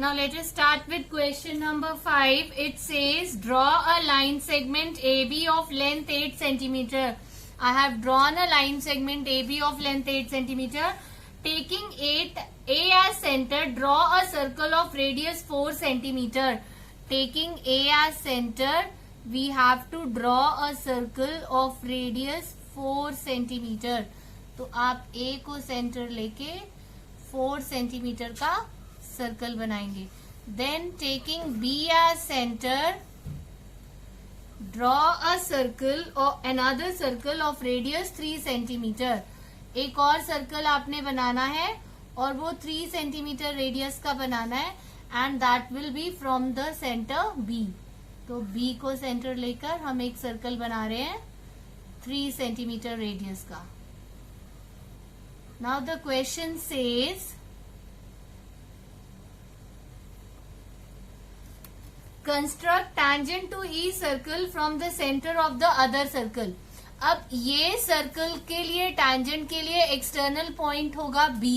Now let us start with question number 5. It says draw a line segment AB of length 8 centimeter. I have drawn a line segment AB of length 8 centimeter. Taking A as center, draw a circle of radius 4 centimeter. Taking A as center, we have to draw a circle of radius 4 centimeter. तो आप A को centre लेके 4 centimetre का circle बनाएंगे. Then taking B as centre, draw a circle और another circle of radius 3 centimetre. एक और circle आपने बनाना है और वो 3 सेंटीमीटर रेडियस का बनाना है and that will be from the centre B. तो B को सेंटर लेकर हम एक सर्कल बना रहे हैं 3 सेंटीमीटर रेडियस का. Now the question says construct tangent to the circle from the centre of the other circle. अब ये सर्कल के लिए tangent के लिए एक्सटर्नल पॉइंट होगा B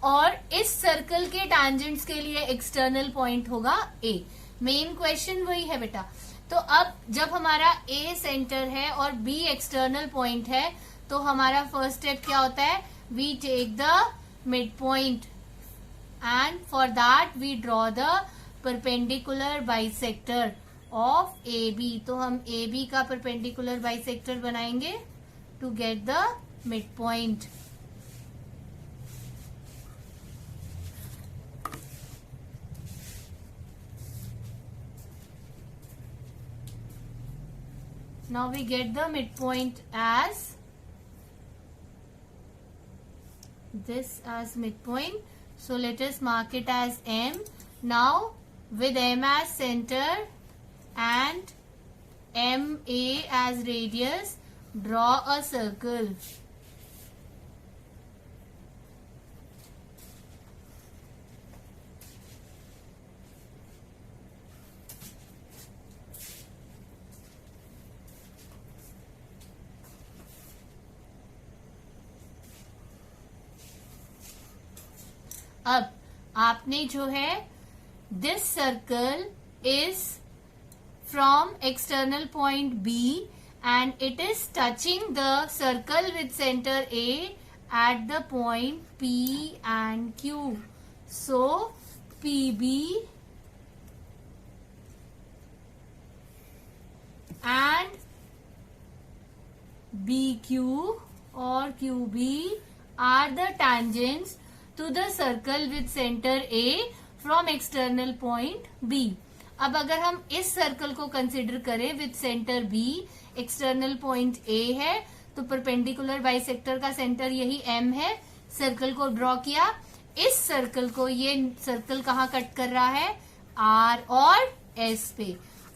और इस सर्कल के tangents के लिए एक्सटर्नल पॉइंट होगा A. मेन क्वेश्चन वही है बेटा. तो अब जब हमारा A सेंटर है और B एक्सटर्नल पॉइंट है तो हमारा फर्स्ट स्टेप क्या होता है? We take the mid point and for that we draw the perpendicular bisector of AB. तो हम AB का परपेंडिकुलर बाइसेक्टर बनाएंगे to get the mid point. Now we get the midpoint as this as midpoint. So let us mark it as M. Now with M as center and MA as radius, draw a circle. अब आपने जो है this circle is from external point B and it is touching the circle with centre A at the point P and Q. So PB and BQ और QB are the tangents to the circle with center A from external point B. अब अगर हम इस circle को consider करें with centre B, external point A है, तो perpendicular bisector का सेंटर यही M है. सर्कल को ड्रॉ किया. इस सर्कल को ये सर्कल कहाँ कट कर रहा है? R और S पे.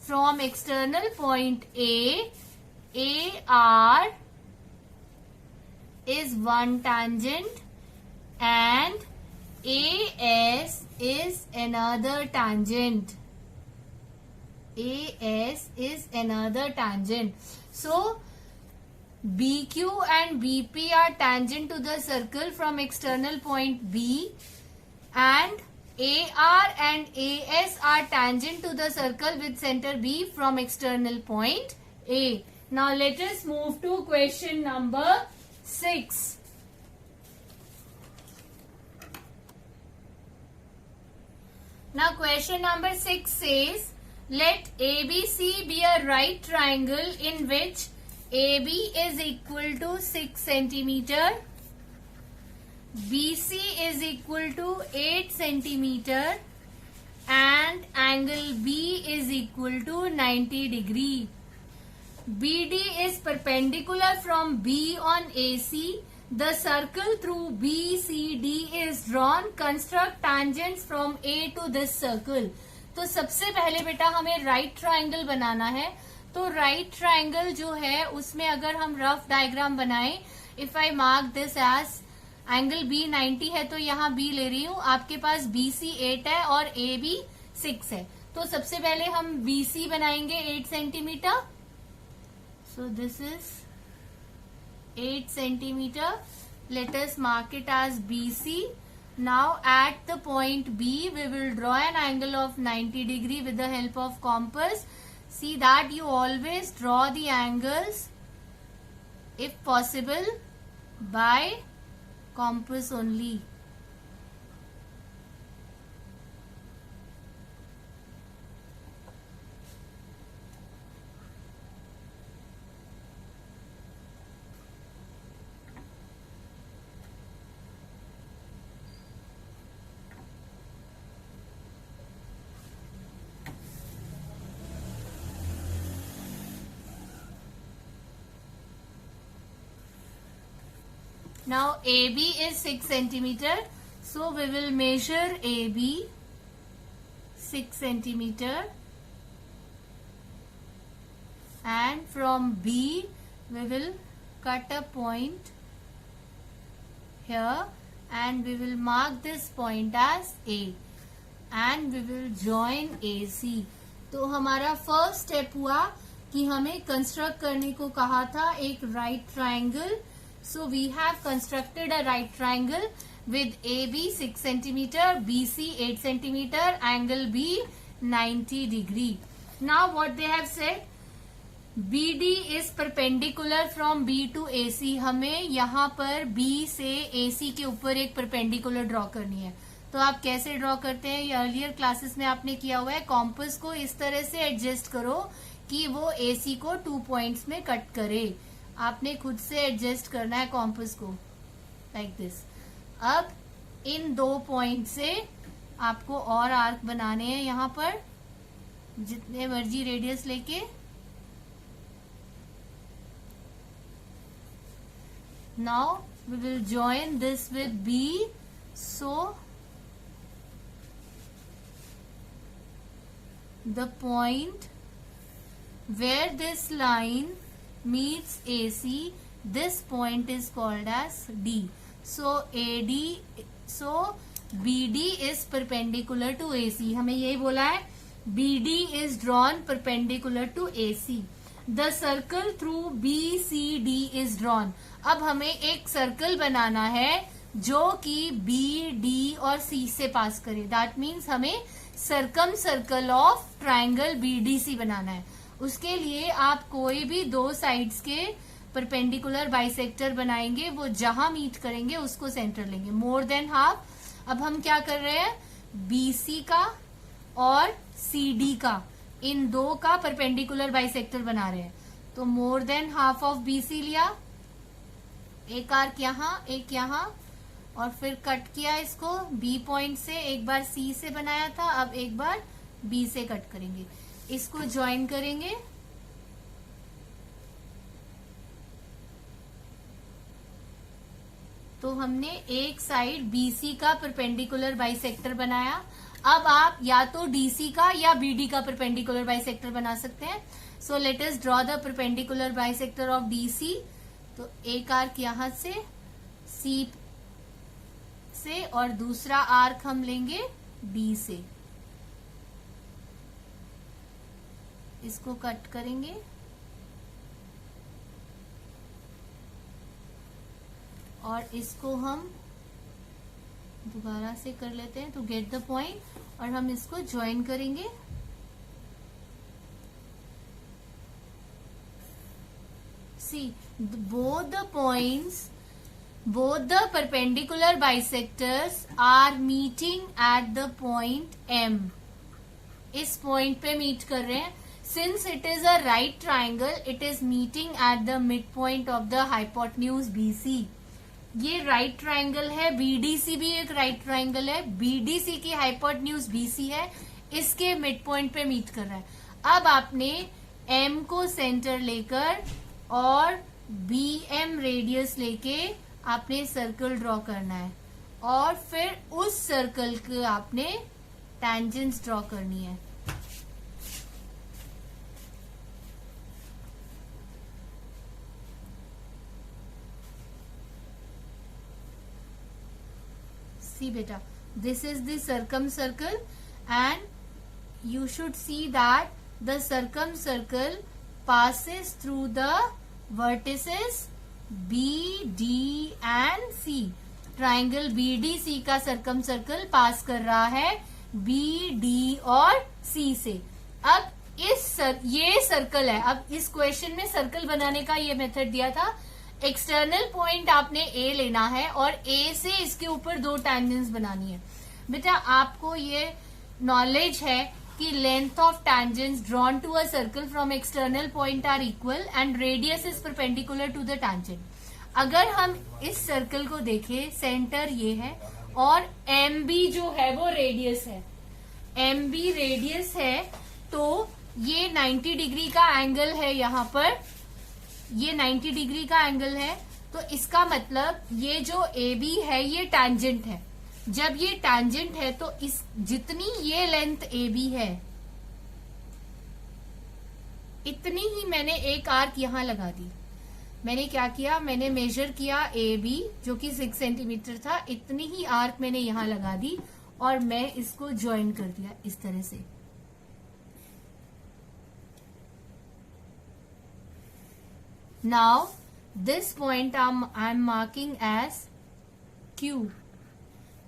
From external point A R is one tangent and AS is another tangent. AS is another tangent. So BQ and BP are tangent to the circle from external point B and AR and AS are tangent to the circle with center B from external point A. Now let us move to question number 6. Now question number 6 says, let ABC be a right triangle in which AB is equal to 6 centimeter, BC is equal to 8 centimeter and angle B is equal to 90 degree. BD is perpendicular from B on AC. The circle through BCD is drawn. Construct tangents from A to this circle. तो सबसे पहले बेटा हमें right triangle बनाना है. तो right triangle जो है उसमें अगर हम रफ डायग्राम बनाएं, if I mark this as angle B 90 है तो यहाँ B ले रही हूँ. आपके पास BC 8 है और AB 6 है. तो सबसे पहले हम BC बनाएंगे 8 centimetre. So this is 8 centimeter. Let us mark it as BC. Now at the point B, we will draw an angle of 90 degree with the help of compass. See that you always draw the angles, if possible, by compass only. Now AB is 6 centimeter. So we will measure AB 6 centimeter. And from B we will cut a point here and we will mark this point as A. And we will join AC. तो हमारा first step हुआ कि हमें construct करने को कहा था एक right triangle. So we have constructed a right triangle with AB 6 centimeter, BC 8 centimeter, angle B 90 degree. Now what they have said, BD is perpendicular from B to AC. हमें यहाँ पर B से AC के ऊपर एक perpendicular draw करनी है. तो आप कैसे ड्रॉ करते हैं, ये अर्लियर क्लासेस में आपने किया हुआ है. कॉम्पस को इस तरह से एडजस्ट करो कि वो AC को 2 पॉइंट्स में कट करे. आपने खुद से एडजस्ट करना है कॉम्पस को, लाइक दिस. अब इन 2 पॉइंट से आपको और आर्क बनाने हैं यहाँ पर, जितने मर्जी रेडियस लेके. Now we will join this with B. So the point where this line meets AC, this point is called as D. So BD is perpendicular to AC. हमें यही बोला है, BD is drawn perpendicular to AC. The circle through BCD is drawn. अब हमें एक circle बनाना है जो कि B, D और C से पास करे. That means हमें circum circle of triangle BDC बनाना है. उसके लिए आप कोई भी 2 साइड्स के परपेंडिकुलर बाइसेक्टर बनाएंगे, वो जहां मीट करेंगे उसको सेंटर लेंगे. More than half. अब हम क्या कर रहे हैं, BC का और CD का, इन 2 का परपेंडिकुलर बाइसेक्टर बना रहे हैं. तो more than half of BC लिया, एक आर्क यहाँ एक यहाँ, और फिर कट किया इसको B पॉइंट से. एक बार C से बनाया था, अब एक बार B से कट करेंगे. इसको ज्वाइन करेंगे. तो हमने एक साइड BC का परपेंडिकुलर बाइसेक्टर बनाया. अब आप या तो DC का या BD का परपेंडिकुलर बाइसेक्टर बना सकते हैं. So let us draw the perpendicular bisector of DC. तो एक आर्क यहां से C से और दूसरा आर्क हम लेंगे D से. इसको कट करेंगे और इसको हम दोबारा से कर लेते हैं टू गेट द पॉइंट, और हम इसको ज्वाइन करेंगे. सी both the points, both the perpendicular bisectors are meeting at the point M. इस पॉइंट पे मीट कर रहे हैं. Since it is a right triangle, it is meeting at the midpoint of the hypotenuse BC. ये right triangle है, BDC भी एक right triangle है. BDC की hypotenuse BC है, इसके midpoint पे मीट कर रहा है. अब आपने M को सेंटर लेकर और BM रेडियस लेके आपने सर्कल ड्रॉ करना है, और फिर उस सर्कल के आपने टेंजेंट्स ड्रॉ करनी है. See beta, this is the circumcircle, and you should see that the circumcircle passes through the vertices B, D and C. Triangle BDC का सर्कम सर्कल पास कर रहा है BD और C से। अब ये सर्कल है। अब इस क्वेश्चन में सर्कल बनाने का ये मेथड दिया था। एक्सटर्नल पॉइंट आपने A लेना है और A से इसके ऊपर 2 टैंजेंट्स बनानी है। बेटा आपको ये नॉलेज है कि length of tangents drawn to a circle from external point are equal and radius is perpendicular to the tangent. अगर हम इस सर्कल को देखें, सेंटर ये है और MB जो है वो रेडियस है, MB रेडियस है, तो ये 90 डिग्री का एंगल है। यहाँ पर ये 90 डिग्री का एंगल है, तो इसका मतलब ये जो AB है ये टैंजेंट है। जब ये टैंजेंट है तो इस जितनी ये लेंथ AB है इतनी ही मैंने एक आर्क यहां लगा दी। मैंने क्या किया, मैंने मेजर किया AB जो कि 6 सेंटीमीटर था, इतनी ही आर्क मैंने यहां लगा दी और मैं इसको ज्वाइन कर दिया इस तरह से। Now this point I'm marking as Q.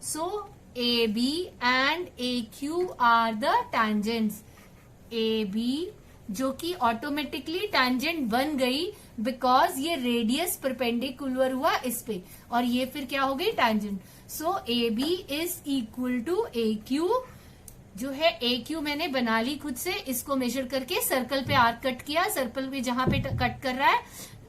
So AB and AQ are the tangents. AB जो कि ऑटोमेटिकली टैंजेंट बन गई बिकॉज ये रेडियस परपेंडिकुलर हुआ इस पे और ये फिर क्या हो गई, tangent. So AB is equal to AQ। जो है AQ मैंने बना ली खुद से, इसको मेजर करके सर्कल पे आर्क कट किया, सर्कल पे जहां पे कट कर रहा है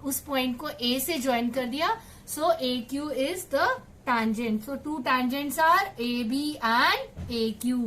उस पॉइंट को A से ज्वाइन कर दिया। सो AQ is the tangent. So two tangents are AB and AQ.